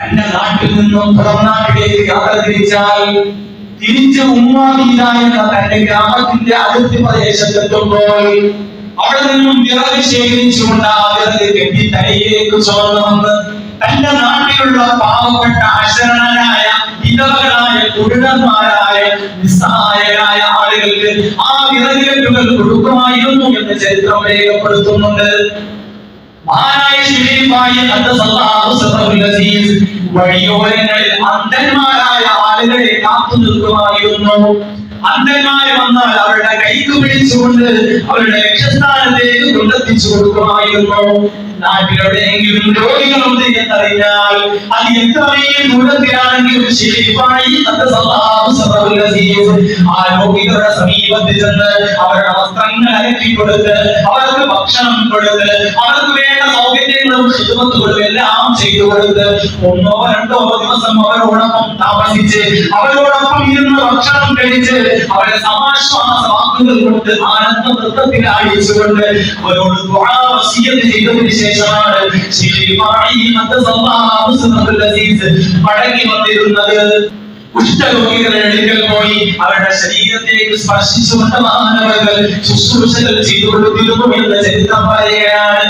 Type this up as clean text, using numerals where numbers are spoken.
എന്റെ നാട്ടിൽ നിന്നും പുറം നാട്ടിലേക്ക് യാത്ര തിരിച്ചാൽ തിരിച്ച് ഉമ്മാദീന എന്ന തന്റെ ഗ്രാമത്തിന്റെ അതിർത്തി പ്രദേശത്തെത്തുമ്പോൾ അവിടെ നിന്നും വിറക് ശേഖരിച്ചുകൊണ്ട് ആ വിറക് കെട്ടി തലയിലേക്ക് ചുമന്നു വന്ന് തന്റെ നാട്ടിലുള്ള പാവപ്പെട്ട അശരണരായ വിധവകളായ കുരുടന്മാരായ നിസ്സഹായരായ ആളുകൾക്ക് ആ വിറകുകെട്ടുകൾ കൊടുക്കുമായിരുന്നു എന്ന് ചരിത്രം രേഖപ്പെടുത്തുന്നുണ്ട്. വഴിയോരങ്ങളിൽ അന്ധന്മാരായ ആളുകളെ കാത്തു നിൽക്കുമായിരുന്നു. അന്ധന്മാര് വന്നാൽ അവരുടെ കൈക്ക് പിടിച്ചുകൊണ്ട് അവരുടെ ലക്ഷ്യസ്ഥാനത്തേക്ക് കൊണ്ടെത്തിച്ചു കൊടുക്കുമായിരുന്നു. നാട്ടിലെവിടെയെങ്കിലും രോഗികളുണ്ട് എന്നറിഞ്ഞാൽ അത് എത്ര വലിയ ദൂരത്തിലാണെങ്കിലും ആ രോഗികളുടെ സമീപത്തിൽ ചെന്ന് അവരുടെ വസ്ത്രങ്ങൾ അലക്കി കൊടുത്ത് അവർക്ക് ഭക്ഷണം കൊടുത്ത് അവർക്ക് വേണ്ട സൗകര്യങ്ങളും ഹിദ്മത്തുകളും എല്ലാം ചെയ്തു കൊടുത്ത് 1 or 2 ദിവസം അവരോടൊപ്പം താമസിച്ച് അവരോടൊപ്പം ഇരുന്ന് ഭക്ഷണം കഴിച്ച് അവരെ സമാശ്വാസ വാക്കുകൾ കൊണ്ട് ആനന്ദ നൃത്തത്തിൽ അയച്ചുകൊണ്ട് അവരോട് ദുആ വസിയത്ത് ചെയ്തതിനു ശേഷമാണ് മടങ്ങി വന്നിരുന്നത്. കുഷ്ഠരോഗികളുടെ അടുക്കൽ പോയി അവരുടെ ശരീരത്തേക്ക് സ്പർശിച്ചുകൊണ്ട് മാനവകൾ ശുശ്രൂഷകൾ ചെയ്തു കൊടുത്തിരുന്നു എന്ന് ചരിത്രം പറയുകയാണ്.